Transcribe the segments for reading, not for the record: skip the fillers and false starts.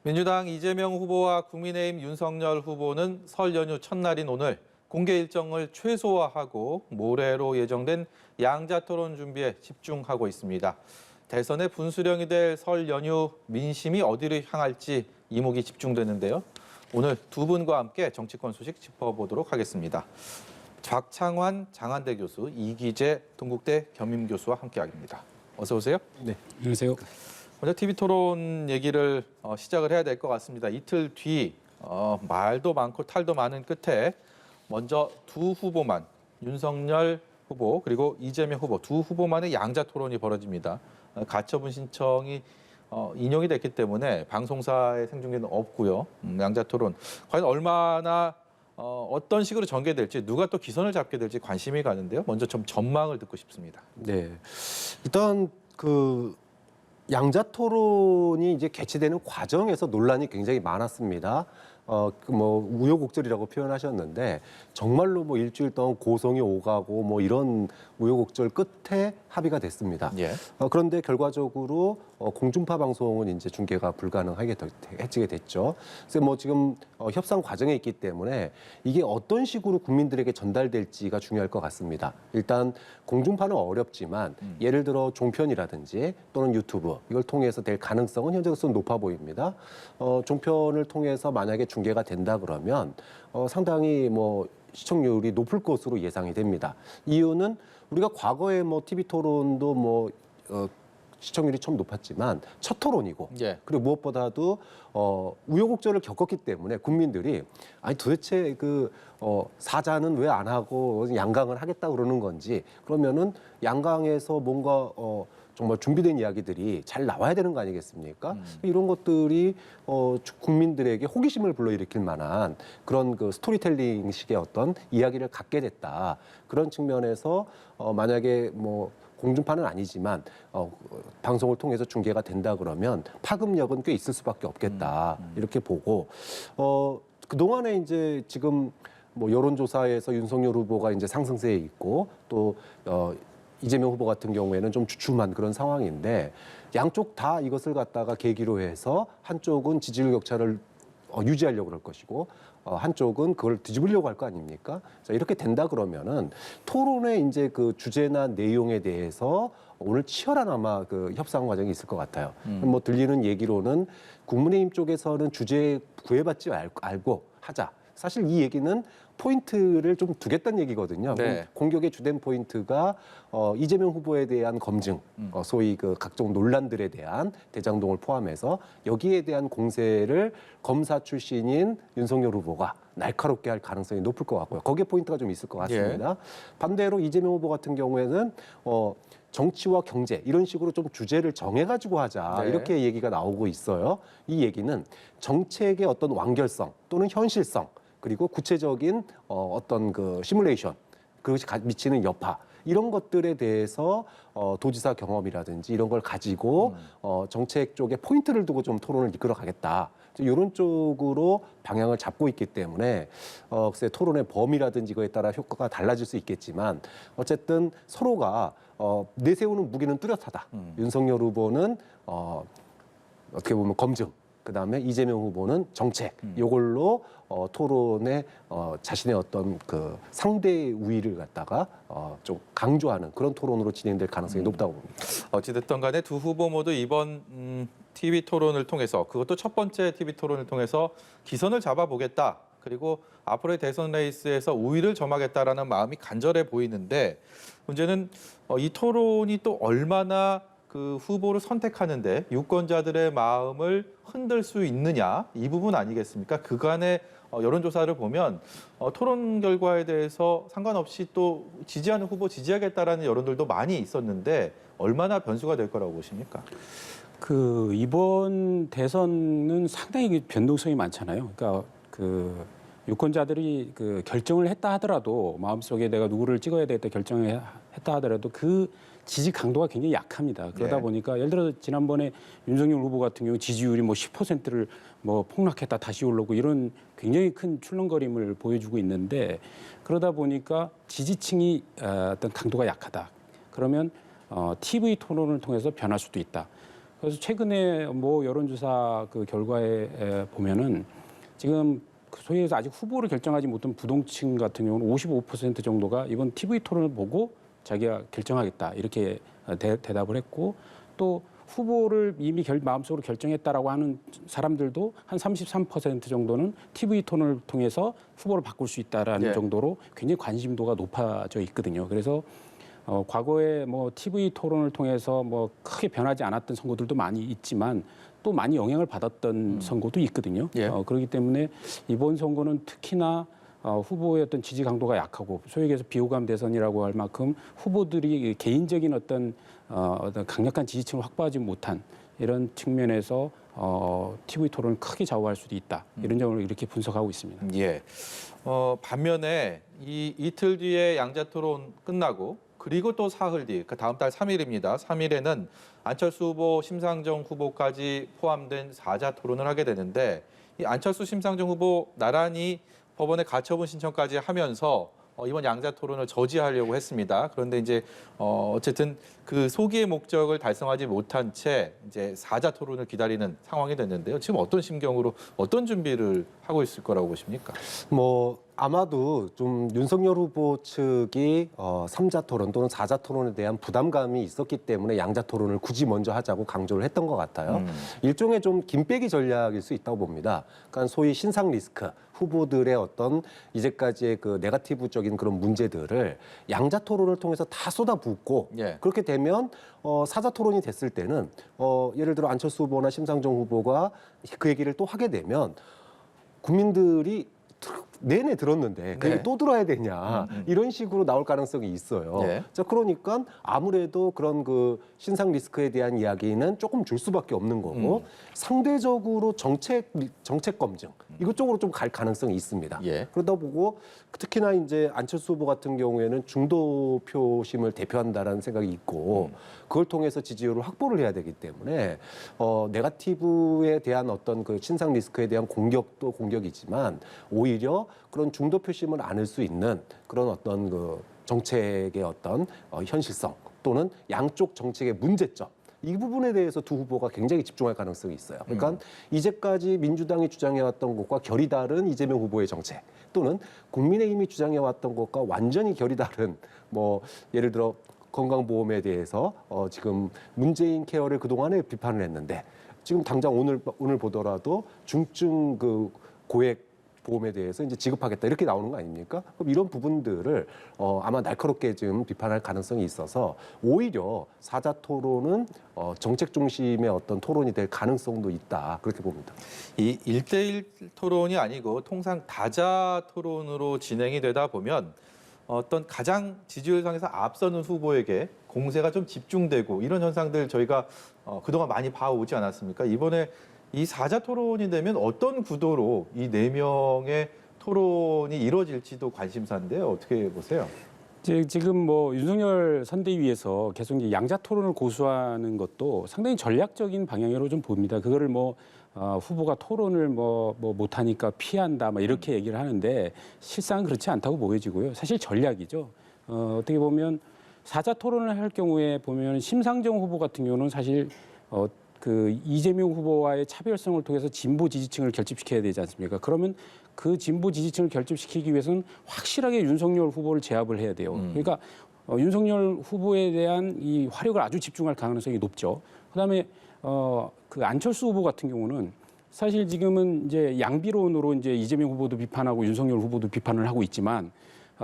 민주당 이재명 후보와 국민의힘 윤석열 후보는 설 연휴 첫날인 오늘 공개 일정을 최소화하고 모레로 예정된 양자 토론 준비에 집중하고 있습니다. 대선의 분수령이 될 설 연휴 민심이 어디로 향할지 이목이 집중되는데요. 오늘 두 분과 함께 정치권 소식 짚어보도록 하겠습니다. 곽창환 장한대 교수, 이기재 동국대 겸임교수와 함께하겠습니다. 어서 오세요. 네, 안녕하세요. 먼저 TV토론 얘기를 시작을 해야 될 것 같습니다. 이틀 뒤 말도 많고 탈도 많은 끝에 먼저 두 후보만, 윤석열 후보 그리고 이재명 후보 두 후보만의 양자 토론이 벌어집니다. 가처분 신청이 인용이 됐기 때문에 방송사의 생중계는 없고요. 양자 토론 과연 얼마나 어떤 식으로 전개될지, 누가 또 기선을 잡게 될지 관심이 가는데요. 먼저 좀 전망을 듣고 싶습니다. 네, 일단 양자 토론이 이제 개최되는 과정에서 논란이 굉장히 많았습니다. 우여곡절이라고 표현하셨는데 정말로 일주일 동안 고성이 오가고 이런 우여곡절 끝에 합의가 됐습니다. 예. 그런데 결과적으로 공중파 방송은 이제 중계가 불가능하게 해지게 됐죠. 그래서 지금 협상 과정에 있기 때문에 이게 어떤 식으로 국민들에게 전달될지가 중요할 것 같습니다. 일단 공중파는 어렵지만 예를 들어 종편이라든지 또는 유튜브 이걸 통해서 될 가능성은 현재로서는 높아 보입니다. 종편을 통해서 만약에 중계가 된다 그러면 상당히 시청률이 높을 것으로 예상이 됩니다. 이유는 우리가 과거에 TV 토론도 시청률이 좀 높았지만 첫 토론이고 예. 그리고 무엇보다도 우여곡절을 겪었기 때문에 국민들이 아니 도대체 사자는 왜 안 하고 양강을 하겠다 그러는 건지, 그러면은 양강에서 뭔가 정말 준비된 이야기들이 잘 나와야 되는 거 아니겠습니까? 이런 것들이 국민들에게 호기심을 불러일으킬 만한 그런 스토리텔링식의 어떤 이야기를 갖게 됐다. 그런 측면에서 만약에 공중파는 아니지만 방송을 통해서 중계가 된다 그러면 파급력은 꽤 있을 수밖에 없겠다. 이렇게 보고 그동안에 이제 지금 여론조사에서 윤석열 후보가 이제 상승세에 있고 또 이재명 후보 같은 경우에는 좀 주춤한 그런 상황인데, 양쪽 다 이것을 갖다가 계기로 해서 한쪽은 지지율 격차를 유지하려고 그럴 것이고 한쪽은 그걸 뒤집으려고 할 거 아닙니까? 자, 이렇게 된다 그러면은 토론의 이제 주제나 내용에 대해서 오늘 치열한 아마 협상 과정이 있을 것 같아요. 들리는 얘기로는 국민의힘 쪽에서는 주제 구애받지 말고 하자. 사실 이 얘기는 포인트를 좀 두겠다는 얘기거든요. 네. 공격의 주된 포인트가 이재명 후보에 대한 검증, 소위 각종 논란들에 대한 대장동을 포함해서 여기에 대한 공세를 검사 출신인 윤석열 후보가 날카롭게 할 가능성이 높을 것 같고요. 거기에 포인트가 좀 있을 것 같습니다. 예. 반대로 이재명 후보 같은 경우에는 정치와 경제 이런 식으로 좀 주제를 정해가지고 하자, 네. 이렇게 얘기가 나오고 있어요. 이 얘기는 정책의 어떤 완결성 또는 현실성, 그리고 구체적인 어떤 시뮬레이션, 그것이 미치는 여파, 이런 것들에 대해서 도지사 경험이라든지 이런 걸 가지고 정책 쪽에 포인트를 두고 좀 토론을 이끌어 가겠다. 이런 쪽으로 방향을 잡고 있기 때문에 글쎄 토론의 범위라든지 이거에 따라 효과가 달라질 수 있겠지만 어쨌든 서로가 내세우는 무기는 뚜렷하다. 윤석열 후보는 어떻게 보면 검증, 그다음에 이재명 후보는 정책, 이걸로 토론에 자신의 어떤 상대의 우위를 갖다가 좀 강조하는 그런 토론으로 진행될 가능성이 높다고 봅니다. 어찌됐든 간에 두 후보 모두 이번 TV 토론을 통해서, 그것도 첫 번째 TV 토론을 통해서 기선을 잡아보겠다. 그리고 앞으로의 대선 레이스에서 우위를 점하겠다라는 마음이 간절해 보이는데, 문제는 이 토론이 또 얼마나 후보를 선택하는데 유권자들의 마음을 흔들 수 있느냐, 이 부분 아니겠습니까? 그간의 여론조사를 보면 토론 결과에 대해서 상관없이 또 지지하는 후보 지지하겠다라는 여론들도 많이 있었는데 얼마나 변수가 될 거라고 보십니까? 이번 대선은 상당히 변동성이 많잖아요. 그러니까 유권자들이 결정을 했다 하더라도, 마음속에 내가 누구를 찍어야 되겠다 결정을 했다 하더라도 지지 강도가 굉장히 약합니다. 그러다 네. 보니까 예를 들어 지난번에 윤석열 후보 같은 경우 지지율이 10%를 폭락했다 다시 올라오고 이런 굉장히 큰 출렁거림을 보여주고 있는데, 그러다 보니까 지지층이 어떤 강도가 약하다. 그러면 TV 토론을 통해서 변할 수도 있다. 그래서 최근에 뭐 여론조사 그 결과에 보면은 지금 소위 해서 아직 후보를 결정하지 못한 부동층 같은 경우는 55% 정도가 이번 TV 토론을 보고 자기가 결정하겠다 이렇게 대답을 했고, 또 후보를 이미 마음속으로 결정했다라고 하는 사람들도 한 33% 정도는 TV 토론을 통해서 후보를 바꿀 수 있다라는 네. 정도로 굉장히 관심도가 높아져 있거든요. 그래서 과거에 뭐 TV 토론을 통해서 뭐 크게 변하지 않았던 선거들도 많이 있지만 또 많이 영향을 받았던 선거도 있거든요. 예. 그렇기 때문에 이번 선거는 특히나 후보의 어떤 지지 강도가 약하고 소위 얘기해서 비호감 대선이라고 할 만큼 후보들이 개인적인 어떤 강력한 지지층을 확보하지 못한 이런 측면에서 TV 토론을 크게 좌우할 수도 있다. 이런 점을 이렇게 분석하고 있습니다. 예. 반면에 이 이틀 뒤에 양자 토론 끝나고 그리고 또 사흘 뒤, 그 다음 달 3일입니다. 3일에는 안철수 후보, 심상정 후보까지 포함된 4자 토론을 하게 되는데, 이 안철수, 심상정 후보 나란히 법원에 가처분 신청까지 하면서 이번 양자 토론을 저지하려고 했습니다. 그런데 이제 어쨌든 그 소기의 목적을 달성하지 못한 채 이제 4자 토론을 기다리는 상황이 됐는데요. 지금 어떤 심경으로 어떤 준비를 하고 있을 거라고 보십니까? 뭐 아마도 좀 윤석열 후보 측이 3자 토론 또는 4자 토론에 대한 부담감이 있었기 때문에 양자 토론을 굳이 먼저 하자고 강조를 했던 것 같아요. 일종의 좀 김빼기 전략일 수 있다고 봅니다. 그러니까 소위 신상 리스크, 후보들의 어떤 이제까지의 그 네거티브적인 그런 문제들을 양자 토론을 통해서 다 쏟아붓고 예. 그렇게 되면 4자 토론이 됐을 때는 예를 들어 안철수 후보나 심상정 후보가 그 얘기를 또 하게 되면 국민들이 내내 들었는데 그 네. 얘기 또 들어야 되냐 이런 식으로 나올 가능성이 있어요. 네. 자, 그러니까 아무래도 그런 그 신상 리스크에 대한 이야기는 조금 줄 수밖에 없는 거고 상대적으로 정책 검증 이것 쪽으로 좀 갈 가능성이 있습니다. 예. 그러다 보고 특히나 이제 안철수 후보 같은 경우에는 중도 표심을 대표한다라는 생각이 있고 그걸 통해서 지지율을 확보를 해야 되기 때문에 네거티브에 대한 어떤 그 신상 리스크에 대한 공격도 공격이지만 오히려 그런 중도 표심을 안을 수 있는 그런 어떤 그 정책의 어떤 현실성 또는 양쪽 정책의 문제점 이 부분에 대해서 두 후보가 굉장히 집중할 가능성이 있어요. 그러니까 이제까지 민주당이 주장해왔던 것과 결이 다른 이재명 후보의 정책 또는 국민의힘이 주장해왔던 것과 완전히 결이 다른 뭐 예를 들어 건강보험에 대해서 지금 문재인 케어를 그동안에 비판을 했는데 지금 당장 오늘 보더라도 중증 그 고액 보험에 대해서 이제 지급하겠다 이렇게 나오는 거 아닙니까? 그럼 이런 부분들을 아마 날카롭게 지금 비판할 가능성이 있어서 오히려 4자 토론은 정책 중심의 어떤 토론이 될 가능성도 있다 그렇게 봅니다. 이 1대1 토론이 아니고 통상 다자 토론으로 진행이 되다 보면 어떤 가장 지지율상에서 앞서는 후보에게 공세가 좀 집중되고 이런 현상들 저희가 그동안 많이 봐오지 않았습니까? 이번에 이 4자 토론이 되면 어떤 구도로 이 4명의 토론이 이루어질지도 관심사인데요. 어떻게 보세요? 지금 뭐 윤석열 선대위에서 계속 이제 양자 토론을 고수하는 것도 상당히 전략적인 방향으로 좀 봅니다. 그거를 뭐 후보가 토론을 뭐 못하니까 피한다, 뭐 이렇게 얘기를 하는데 실상은 그렇지 않다고 보여지고요. 사실 전략이죠. 어떻게 보면 4자 토론을 할 경우에 보면 심상정 후보 같은 경우는 사실 그 이재명 후보와의 차별성을 통해서 진보 지지층을 결집시켜야 되지 않습니까? 그러면 그 진보 지지층을 결집시키기 위해서는 확실하게 윤석열 후보를 제압을 해야 돼요. 그러니까 윤석열 후보에 대한 이 화력을 아주 집중할 가능성이 높죠. 그다음에 그 안철수 후보 같은 경우는 사실 지금은 이제 양비론으로 이제 이재명 후보도 비판하고 윤석열 후보도 비판을 하고 있지만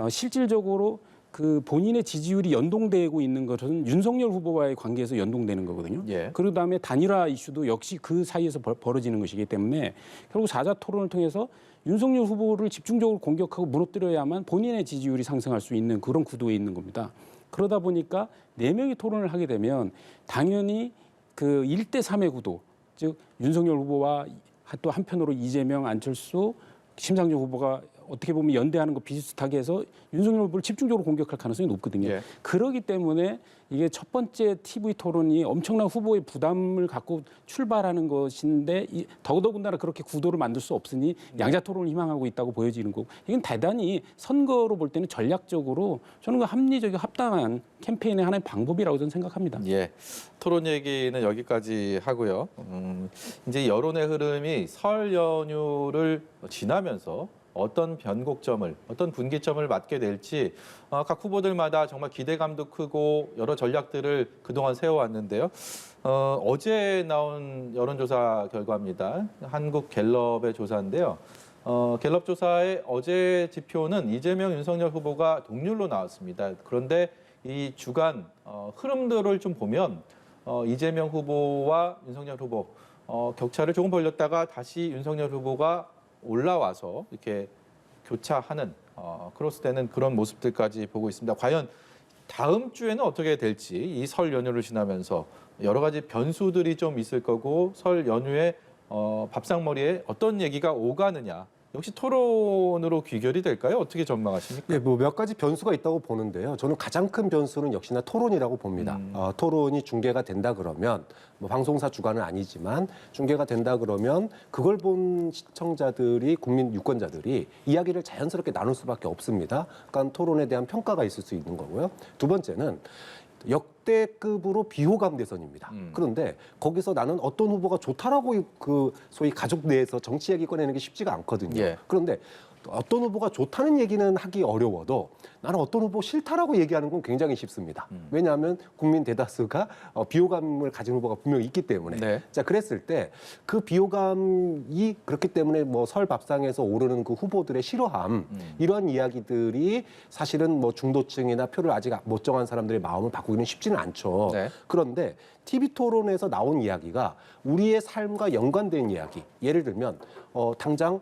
실질적으로 그 본인의 지지율이 연동되고 있는 것은 윤석열 후보와의 관계에서 연동되는 거거든요. 예. 그런 다음에 단일화 이슈도 역시 그 사이에서 벌어지는 것이기 때문에 결국 4자 토론을 통해서 윤석열 후보를 집중적으로 공격하고 무너뜨려야만 본인의 지지율이 상승할 수 있는 그런 구도에 있는 겁니다. 그러다 보니까 4명이 토론을 하게 되면 당연히 그 1대 3의 구도, 즉 윤석열 후보와 또 한편으로 이재명, 안철수, 심상정 후보가 어떻게 보면 연대하는 거 비슷하게 해서 윤석열 후보를 집중적으로 공격할 가능성이 높거든요. 예. 그러기 때문에 이게 첫 번째 TV 토론이 엄청난 후보의 부담을 갖고 출발하는 것인데 더더군다나 그렇게 구도를 만들 수 없으니 양자 토론을 희망하고 있다고 보여지는 거고 이건 대단히 선거로 볼 때는 전략적으로 저는 그 합리적이고 합당한 캠페인의 하나의 방법이라고 저는 생각합니다. 예, 토론 얘기는 여기까지 하고요. 이제 여론의 흐름이 설 연휴를 지나면서 어떤 변곡점을, 어떤 분기점을 맞게 될지 각 후보들마다 정말 기대감도 크고 여러 전략들을 그동안 세워왔는데요. 어제 나온 여론조사 결과입니다. 한국 갤럽의 조사인데요. 갤럽 조사의 어제 지표는 이재명, 윤석열 후보가 동률로 나왔습니다. 그런데 이 주간 흐름들을 좀 보면 이재명 후보와 윤석열 후보 격차를 조금 벌렸다가 다시 윤석열 후보가 올라와서 이렇게 교차하는 크로스되는 그런 모습들까지 보고 있습니다. 과연 다음 주에는 어떻게 될지 이 설 연휴를 지나면서 여러 가지 변수들이 좀 있을 거고 설 연휴에 밥상머리에 어떤 얘기가 오가느냐 역시 토론으로 귀결이 될까요? 어떻게 전망하십니까? 네, 뭐 몇 가지 변수가 있다고 보는데요. 저는 가장 큰 변수는 역시나 토론이라고 봅니다. 토론이 중계가 된다 그러면 뭐 방송사 주관은 아니지만 중계가 된다 그러면 그걸 본 시청자들이 국민 유권자들이 이야기를 자연스럽게 나눌 수밖에 없습니다. 그러니까 토론에 대한 평가가 있을 수 있는 거고요. 두 번째는 역대급으로 비호감 대선입니다. 그런데 거기서 나는 어떤 후보가 좋다라고 그 소위 가족 내에서 정치 얘기 꺼내는 게 쉽지가 않거든요. 예. 그런데 어떤 후보가 좋다는 얘기는 하기 어려워도 나는 어떤 후보 싫다라고 얘기하는 건 굉장히 쉽습니다. 왜냐하면 국민 대다수가 비호감을 가진 후보가 분명히 있기 때문에. 네. 자, 그랬을 때 그 비호감이 그렇기 때문에 뭐 설 밥상에서 오르는 그 후보들의 싫어함 이런 이야기들이 사실은 뭐 중도층이나 표를 아직 못 정한 사람들의 마음을 바꾸기는 쉽지는 않죠. 네. 그런데 TV 토론에서 나온 이야기가 우리의 삶과 연관된 이야기. 예를 들면 당장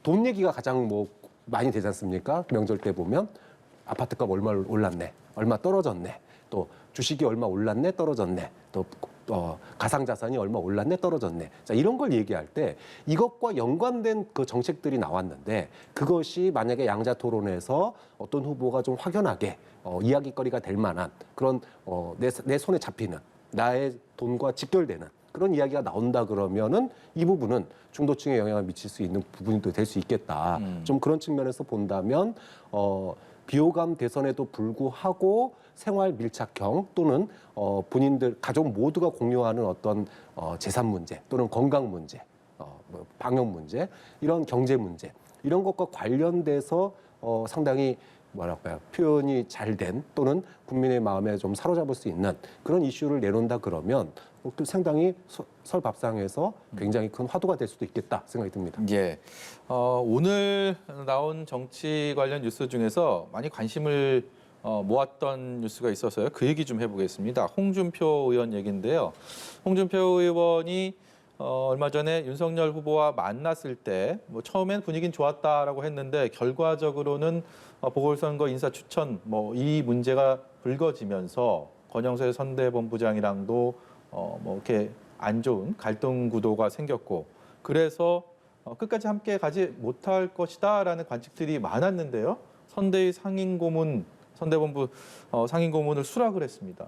돈 얘기가 가장 뭐 많이 되지 않습니까? 명절 때 보면 아파트값 얼마 올랐네, 얼마 떨어졌네, 또 주식이 얼마 올랐네, 떨어졌네, 또 가상자산이 얼마 올랐네, 떨어졌네. 자, 이런 걸 얘기할 때 이것과 연관된 그 정책들이 나왔는데 그것이 만약에 양자 토론에서 어떤 후보가 좀 확연하게 이야기거리가 될 만한 그런 내 손에 잡히는 나의 돈과 직결되는 그런 이야기가 나온다 그러면은 이 부분은 중도층에 영향을 미칠 수 있는 부분도 될 수 있겠다. 좀 그런 측면에서 본다면 비호감 대선에도 불구하고 생활 밀착형 또는 본인들 가족 모두가 공유하는 어떤 재산 문제 또는 건강 문제, 뭐 방역 문제, 이런 경제 문제 이런 것과 관련돼서 상당히 뭐랄까요 표현이 잘 된 또는 국민의 마음에 좀 사로잡을 수 있는 그런 이슈를 내놓는다 그러면 상당히 설 밥상에서 굉장히 큰 화두가 될 수도 있겠다 생각이 듭니다. 예. 오늘 나온 정치 관련 뉴스 중에서 많이 관심을 모았던 뉴스가 있어서요. 그 얘기 좀 해보겠습니다. 홍준표 의원 얘기인데요. 홍준표 의원이 얼마 전에 윤석열 후보와 만났을 때 뭐 처음엔 분위기는 좋았다라고 했는데 결과적으로는 보궐선거 인사추천 뭐 이 문제가 불거지면서 권영세 선대본부장이랑도 뭐 이렇게 안 좋은 갈등 구도가 생겼고 그래서 끝까지 함께 가지 못할 것이다라는 관측들이 많았는데요. 선대위 상임고문 선대본부 상임고문을 수락을 했습니다.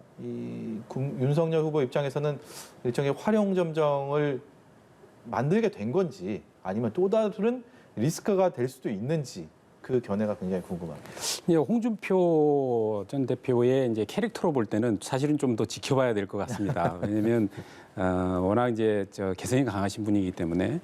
윤석열 후보 입장에서는 일종의 활용점정을 만들게 된 건지 아니면 또 다른 리스크가 될 수도 있는지 그 견해가 굉장히 궁금합니다. 예, 홍준표 전 대표의 이제 캐릭터로 볼 때는 사실은 좀 더 지켜봐야 될 것 같습니다. 왜냐하면 워낙 이제 개성이 강하신 분이기 때문에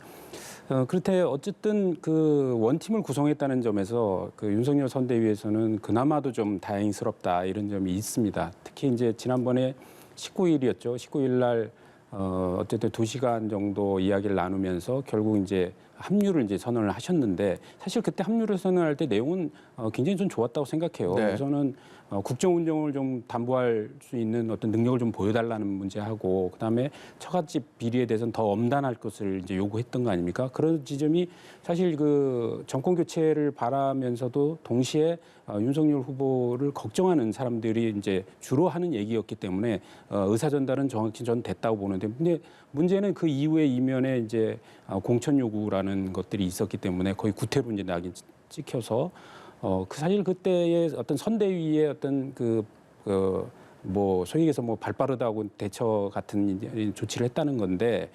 그렇대 어쨌든 그 원팀을 구성했다는 점에서 그 윤석열 선대위에서는 그나마도 좀 다행스럽다 이런 점이 있습니다. 특히 이제 지난번에 19일이었죠. 19일 날 어쨌든 2시간 정도 이야기를 나누면서 결국 이제 합류를 이제 선언을 하셨는데 사실 그때 합류를 선언할 때 내용은 굉장히 좀 좋았다고 생각해요. 네. 우선은 국정 운영을 좀 담보할 수 있는 어떤 능력을 좀 보여달라는 문제하고 그다음에 처갓집 비리에 대해서는 더 엄단할 것을 이제 요구했던 거 아닙니까? 그런 지점이 사실 그 정권 교체를 바라면서도 동시에 윤석열 후보를 걱정하는 사람들이 이제 주로 하는 얘기였기 때문에 의사 전달은 정확히 전 됐다고 보는. 보는데 근데 문제는 그 이후에 이면에 이제 공천 요구라는 것들이 있었기 때문에 거의 구태로 이제 낙인 찍혀서 그 사실 그때의 어떤 선대위의 어떤 뭐 소위 얘기해서 뭐 발빠르다고 대처 같은 이제 조치를 했다는 건데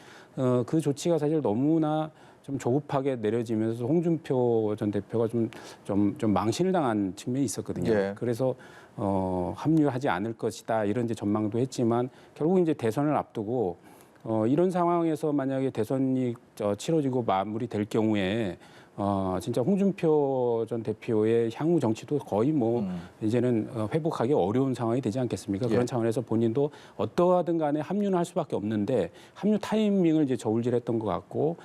그 조치가 사실 너무나 좀 조급하게 내려지면서 홍준표 전 대표가 좀 망신을 당한 측면이 있었거든요. 예. 그래서 합류하지 않을 것이다 이런 이제 전망도 했지만 결국 이제 대선을 앞두고 이런 상황에서 만약에 대선이 치러지고 마무리될 경우에 진짜 홍준표 전 대표의 향후 정치도 거의 뭐 이제는 회복하기 어려운 상황이 되지 않겠습니까? 그런 차원에서 본인도 어떠하든 간에 합류는 할 수밖에 없는데 합류 타이밍을 이제 저울질했던 것 같고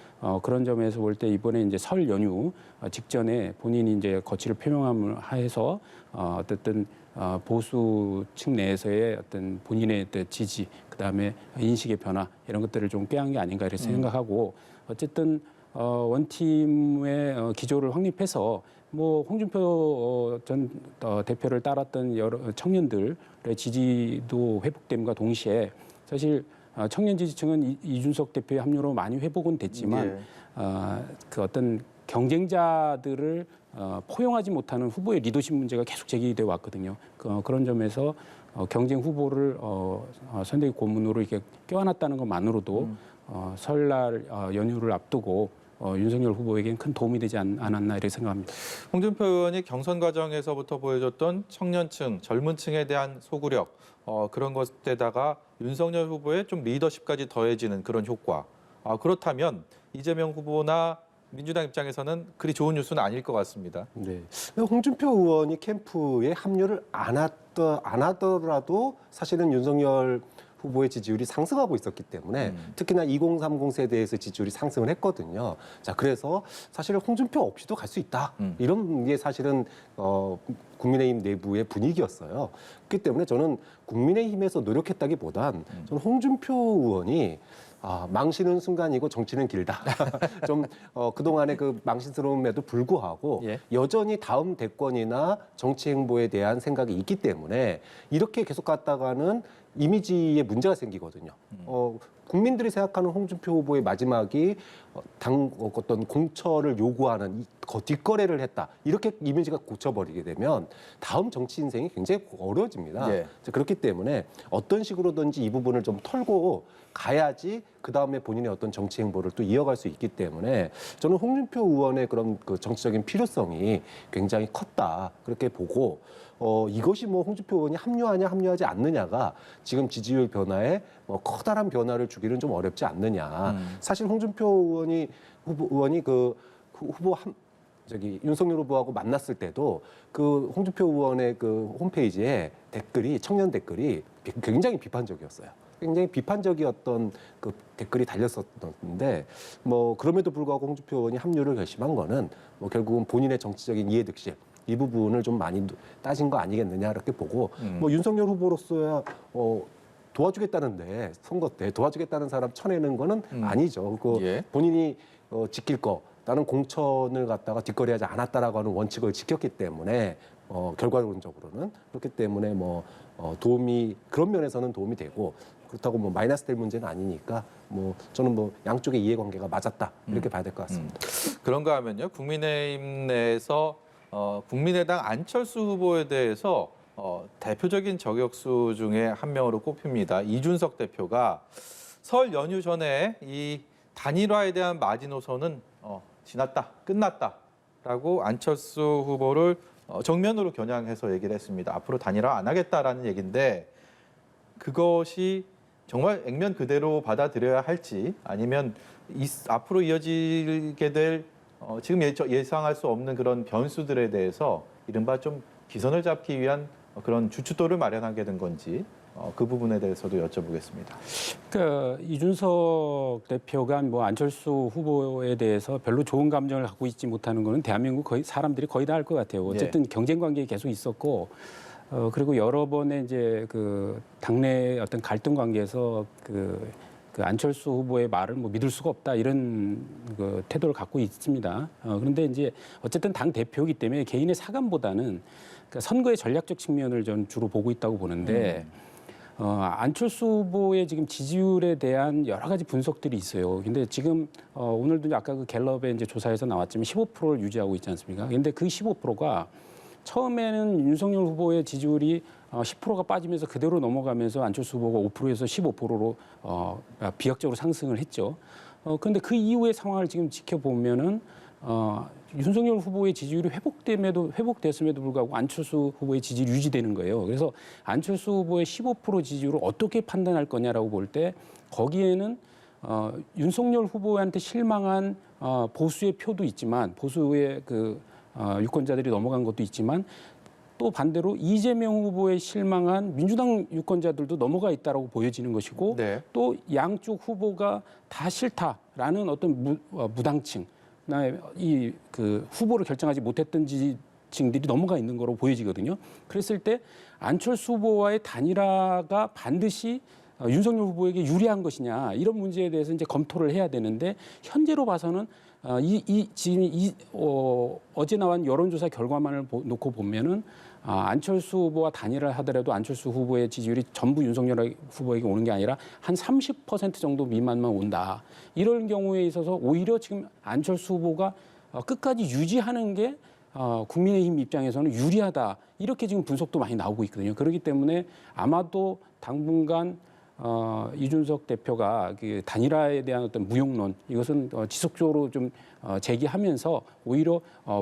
그런 점에서 볼 때 이번에 이제 설 연휴 직전에 본인이 이제 거취를 표명함을 해서 어쨌든 보수 측 내에서의 어떤 본인의 어떤 지지 그다음에 인식의 변화 이런 것들을 좀 꾀한 게 아닌가 이렇게 생각하고 어쨌든 원팀의 기조를 확립해서 뭐 홍준표 전 대표를 따랐던 여러 청년들의 지지도 회복됨과 동시에 사실 청년 지지층은 이준석 대표의 합류로 많이 회복은 됐지만 그 어떤 경쟁자들을 포용하지 못하는 후보의 리더십 문제가 계속 제기돼 왔거든요. 그런 점에서 경쟁 후보를 선대위 고문으로 이렇게 껴안았다는 것만으로도 설날 연휴를 앞두고 윤석열 후보에게는 큰 도움이 되지 않았나 이렇게 생각합니다. 홍준표 의원이 경선 과정에서부터 보여줬던 청년층, 젊은 층에 대한 소구력 그런 것에다가 윤석열 후보의 좀 리더십까지 더해지는 그런 효과. 그렇다면 이재명 후보나 민주당 입장에서는 그리 좋은 뉴스는 아닐 것 같습니다. 네. 홍준표 의원이 캠프에 합류를 안 하더라도 사실은 윤석열 후보의 지지율이 상승하고 있었기 때문에 특히나 2030 세대에서 지지율이 상승을 했거든요. 자, 그래서 사실은 홍준표 없이도 갈 수 있다. 이런 게 사실은 국민의힘 내부의 분위기였어요. 그렇기 때문에 저는 국민의힘에서 노력했다기보단 저는 홍준표 의원이 망신은 순간이고 정치는 길다. 좀 그동안의 그 망신스러움에도 불구하고 여전히 다음 대권이나 정치 행보에 대한 생각이 있기 때문에 이렇게 계속 갔다가는 이미지에 문제가 생기거든요. 국민들이 생각하는 홍준표 후보의 마지막이 어떤 공천을 요구하는 뒷거래를 했다. 이렇게 이미지가 고쳐버리게 되면 다음 정치 인생이 굉장히 어려워집니다. 그렇기 때문에 어떤 식으로든지 이 부분을 좀 털고 가야지 그 다음에 본인의 어떤 정치 행보를 또 이어갈 수 있기 때문에 저는 홍준표 의원의 그런 그 정치적인 필요성이 굉장히 컸다. 그렇게 보고 이것이 뭐 홍준표 의원이 합류하냐 합류하지 않느냐가 지금 지지율 변화에 커다란 변화를 주기는 좀 어렵지 않느냐. 사실 홍준표 의원이 윤석열 후보하고 만났을 때도 그 홍준표 의원의 그 홈페이지에 청년 댓글이 굉장히 비판적이었어요. 굉장히 비판적이었던 그 댓글이 달렸었는데 그럼에도 불구하고 홍준표 의원이 합류를 결심한 거는 결국은 본인의 정치적인 이해득실 이 부분을 좀 많이 따진 거 아니겠느냐 이렇게 보고 윤석열 후보로서야 도와주겠다는데 선거 때 도와주겠다는 사람 쳐내는 거는 아니죠. 본인이 지킬 거 나는 공천을 갖다가 뒷거래하지 않았다라고 하는 원칙을 지켰기 때문에 결과론적으로는 그렇기 때문에 그런 면에서는 도움이 되고 그렇다고 마이너스 될 문제는 아니니까 저는 양쪽의 이해관계가 맞았다 이렇게 봐야 될 것 같습니다. 그런가 하면요, 국민의힘 내에서 국민의당 안철수 후보에 대해서 대표적인 저격수 중에 한 명으로 꼽힙니다. 이준석 대표가 설 연휴 전에 이 단일화에 대한 마지노선은 지났다, 끝났다라고 안철수 후보를 정면으로 겨냥해서 얘기를 했습니다. 앞으로 단일화 안 하겠다라는 얘기인데 그것이 정말 액면 그대로 받아들여야 할지 아니면 앞으로 이어지게 될 지금 예상할 수 없는 그런 변수들에 대해서 이른바 좀 기선을 잡기 위한 그런 주춧돌을 마련하게 된 건지 그 부분에 대해서도 여쭤보겠습니다. 그러니까 이준석 대표가 안철수 후보에 대해서 별로 좋은 감정을 갖고 있지 못하는 거는 대한민국 사람들이 거의 다 알 것 같아요. 어쨌든 경쟁 관계에 계속 있었고 그리고 여러 번의 이제 그 당내 어떤 갈등 관계에서 그 안철수 후보의 말을 믿을 수가 없다 이런 그 태도를 갖고 있습니다. 그런데 이제 어쨌든 당 대표이기 때문에 개인의 사감보다는 선거의 전략적 측면을 전 주로 보고 있다고 보는데 안철수 후보의 지금 지지율에 대한 여러 가지 분석들이 있어요. 근데 지금 오늘도 아까 그 갤럽의 이제 조사에서 나왔지만 15%를 유지하고 있지 않습니까? 근데 그 15%가 처음에는 윤석열 후보의 지지율이 10%가 빠지면서 그대로 넘어가면서 안철수 후보가 5%에서 15%로 비약적으로 상승을 했죠. 그런데 그 이후의 상황을 지금 지켜보면은 윤석열 후보의 지지율이 회복됐음에도 불구하고 안철수 후보의 지지율이 유지되는 거예요. 그래서 안철수 후보의 15% 지지율을 어떻게 판단할 거냐라고 볼 때 거기에는 윤석열 후보한테 실망한 보수의 표도 있지만 보수의 그 유권자들이 넘어간 것도 있지만 또 반대로 이재명 후보에 실망한 민주당 유권자들도 넘어가 있다라고 보여지는 것이고 네. 또 양쪽 후보가 다 싫다라는 어떤 무당층, 이 그 후보를 결정하지 못했던 지지층들이 넘어가 있는 거로 보여지거든요. 그랬을 때 안철수 후보와의 단일화가 반드시 윤석열 후보에게 유리한 것이냐 이런 문제에 대해서 이제 검토를 해야 되는데 현재로 봐서는 지금 어제 나온 여론조사 결과만을 놓고 보면은 안철수 후보와 단일화를 하더라도 안철수 후보의 지지율이 전부 윤석열 후보에게 오는 게 아니라 한 30% 정도 미만만 온다. 이런 경우에 있어서 오히려 지금 안철수 후보가 끝까지 유지하는 게 국민의힘 입장에서는 유리하다. 이렇게 지금 분석도 많이 나오고 있거든요. 그렇기 때문에 아마도 당분간 이준석 대표가 그 단일화에 대한 어떤 무용론 이것은 지속적으로 좀 제기하면서 오히려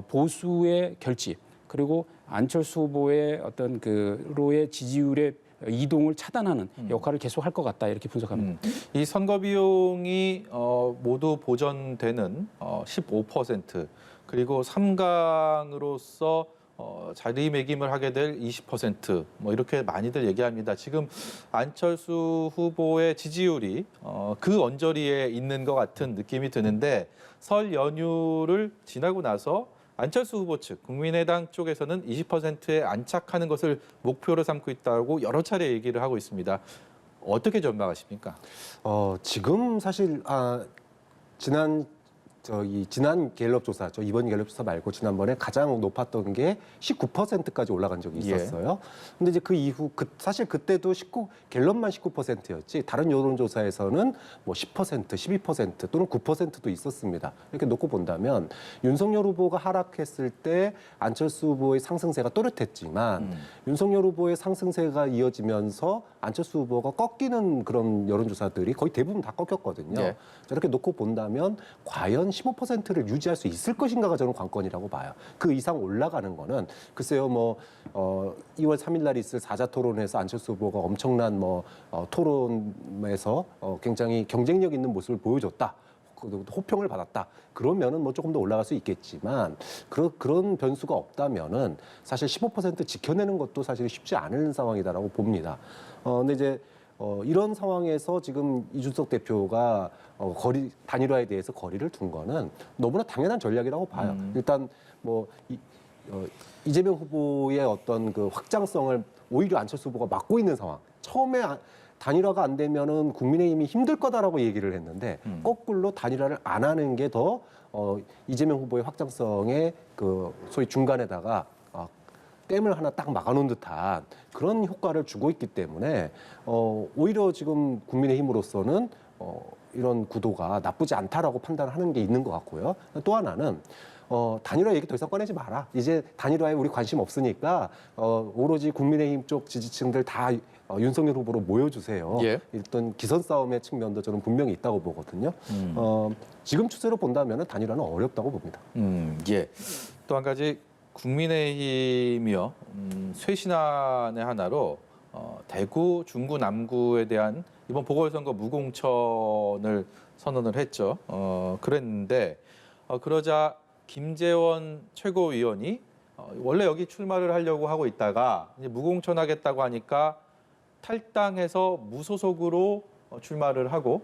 보수의 결집 그리고 안철수 후보의 어떤 그로의 지지율의 이동을 차단하는 역할을 계속 할 것 같다 이렇게 분석합니다. 이 선거 비용이 모두 보전되는 15% 그리고 3강으로서 자리매김을 하게 될 20%뭐 이렇게 많이들 얘기합니다. 지금 안철수 후보의 지지율이 그 언저리에 있는 것 같은 느낌이 드는데 설 연휴를 지나고 나서 안철수 후보 측 국민의당 쪽에서는 20%에 안착하는 것을 목표로 삼고 있다고 여러 차례 얘기를 하고 있습니다. 어떻게 전망하십니까? 지금 사실 지난 갤럽 조사, 이번 갤럽 조사 말고 지난번에 가장 높았던 게 19%까지 올라간 적이 있었어요. 근데 이제 그 이후 사실 그때도 갤럽만 19%였지 다른 여론조사에서는 뭐 10%, 12% 또는 9%도 있었습니다. 이렇게 놓고 본다면 윤석열 후보가 하락했을 때 안철수 후보의 상승세가 또렷했지만 윤석열 후보의 상승세가 이어지면서 안철수 후보가 꺾이는 그런 여론조사들이 거의 대부분 다 꺾였거든요. 예. 이렇게 놓고 본다면 과연 15%를 유지할 수 있을 것인가가 저는 관건이라고 봐요. 그 이상 올라가는 거는 글쎄요, 2월 3일 날 있을 4자 토론에서 안철수 후보가 엄청난 토론에서 굉장히 경쟁력 있는 모습을 보여줬다. 호평을 받았다. 그러면은 조금 더 올라갈 수 있겠지만 그런 변수가 없다면은 사실 15% 지켜내는 것도 사실 쉽지 않은 상황이다라고 봅니다. 근데 이제 이런 상황에서 지금 이준석 대표가 단일화에 대해서 거리를 둔 거는 너무나 당연한 전략이라고 봐요. 일단 이재명 후보의 어떤 그 확장성을 오히려 안철수 후보가 막고 있는 상황. 처음에 단일화가 안 되면은 국민의힘이 힘들 거다라고 얘기를 했는데 거꾸로 단일화를 안 하는 게 더 이재명 후보의 확장성의 그 소위 중간에다가 댐을 하나 딱 막아놓은 듯한 그런 효과를 주고 있기 때문에 오히려 지금 국민의힘으로서는 이런 구도가 나쁘지 않다라고 판단하는 게 있는 것 같고요. 또 하나는 단일화 얘기 더 이상 꺼내지 마라. 이제 단일화에 우리 관심 없으니까 오로지 국민의힘 쪽 지지층들 다 윤석열 후보로 모여주세요. 예. 일단 기선 싸움의 측면도 저는 분명히 있다고 보거든요. 지금 추세로 본다면 단일화는 어렵다고 봅니다. 예. 또 한 가지 국민의힘이요. 쇄신안의 하나로 대구, 중구, 남구에 대한 이번 보궐선거 무공천을 선언을 했죠. 그랬는데 그러자 김재원 최고위원이 원래 여기 출마를 하려고 하고 있다가 이제 무공천하겠다고 하니까 탈당해서 무소속으로 출마를 하고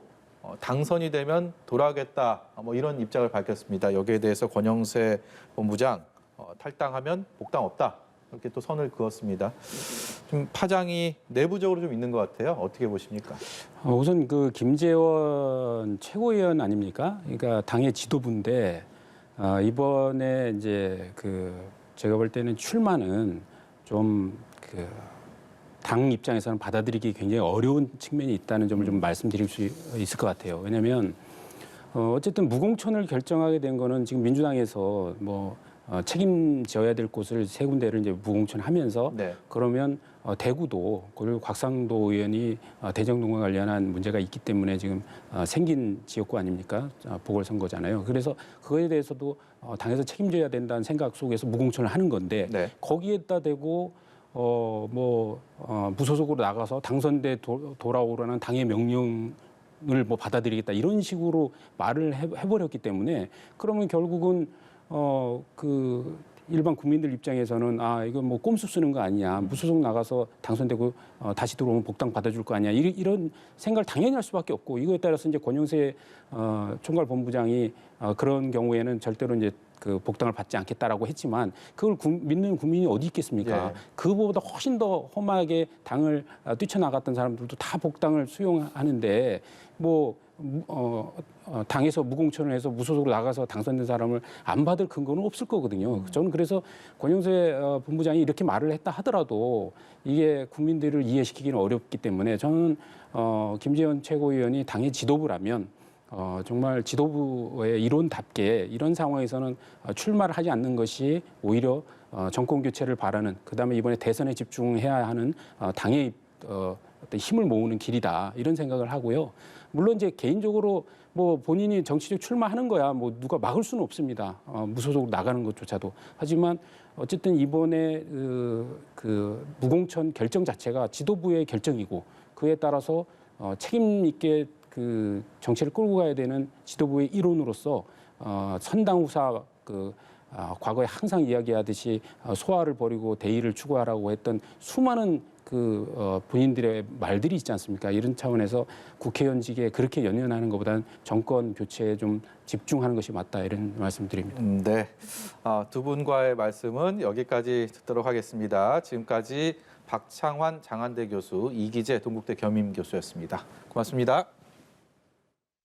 당선이 되면 돌아가겠다 이런 입장을 밝혔습니다. 여기에 대해서 권영세 본부장 탈당하면 복당 없다 이렇게 또 선을 그었습니다. 좀 파장이 내부적으로 좀 있는 것 같아요. 어떻게 보십니까? 우선 그 김재원 최고위원 아닙니까? 그러니까 당의 지도부인데 이번에 이제 제가 볼 때는 출마는 좀 당 입장에서는 받아들이기 굉장히 어려운 측면이 있다는 점을 좀 말씀드릴 수 있을 것 같아요. 왜냐하면 어쨌든 무공천을 결정하게 된 거는 지금 민주당에서 뭐 책임져야 될 곳을 세 군데를 이제 무공천하면서 네. 그러면 대구도 그리고 곽상도 의원이 대정동과 관련한 문제가 있기 때문에 지금 생긴 지역구 아닙니까? 보궐선거잖아요. 그래서 그거에 대해서도 당에서 책임져야 된다는 생각 속에서 무공천을 하는 건데 네. 거기에다 대고 무소속으로 나가서 당선돼 돌아오라는 당의 명령을 뭐 받아들이겠다 이런 식으로 말을 해버렸기 때문에 그러면 결국은 그 일반 국민들 입장에서는 이거 뭐 꼼수 쓰는 거 아니냐 무소속 나가서 당선되고 다시 들어오면 복당 받아줄 거 아니야 이런 생각을 당연히 할 수밖에 없고 이거에 따라서 이제 권영세 총괄본부장이 그런 경우에는 절대로 이제 그 복당을 받지 않겠다라고 했지만 그걸 믿는 국민이 어디 있겠습니까? 예. 그보다 훨씬 더 험하게 당을 뛰쳐나갔던 사람들도 다 복당을 수용하는데 뭐 당에서 무공천을 해서 무소속으로 나가서 당선된 사람을 안 받을 근거는 없을 거거든요. 저는 그래서 권영세 본부장이 이렇게 말을 했다 하더라도 이게 국민들을 이해시키기는 어렵기 때문에 저는 김재현 최고위원이 당의 지도부라면 정말 지도부의 이론답게 이런 상황에서는 출마를 하지 않는 것이 오히려 정권 교체를 바라는 그다음에 이번에 대선에 집중해야 하는 당의 어떤 힘을 모으는 길이다 이런 생각을 하고요. 물론 이제 개인적으로 뭐 본인이 정치적 출마하는 거야 뭐 누가 막을 수는 없습니다. 무소속으로 나가는 것조차도. 하지만 어쨌든 이번에 그 무공천 결정 자체가 지도부의 결정이고 그에 따라서 책임 있게 그 정치를 끌고 가야 되는 지도부의 일원으로서 선당 후사 과거에 항상 이야기하듯이 소화를 버리고 대의를 추구하라고 했던 수많은 본인들의 말들이 있지 않습니까? 이런 차원에서 국회의원직에 그렇게 연연하는 것보다는 정권 교체에 좀 집중하는 것이 맞다 이런 말씀드립니다. 네. 두 분과의 말씀은 여기까지 듣도록 하겠습니다. 지금까지 박창환 장한대 교수, 이기재 동국대 겸임 교수였습니다. 고맙습니다.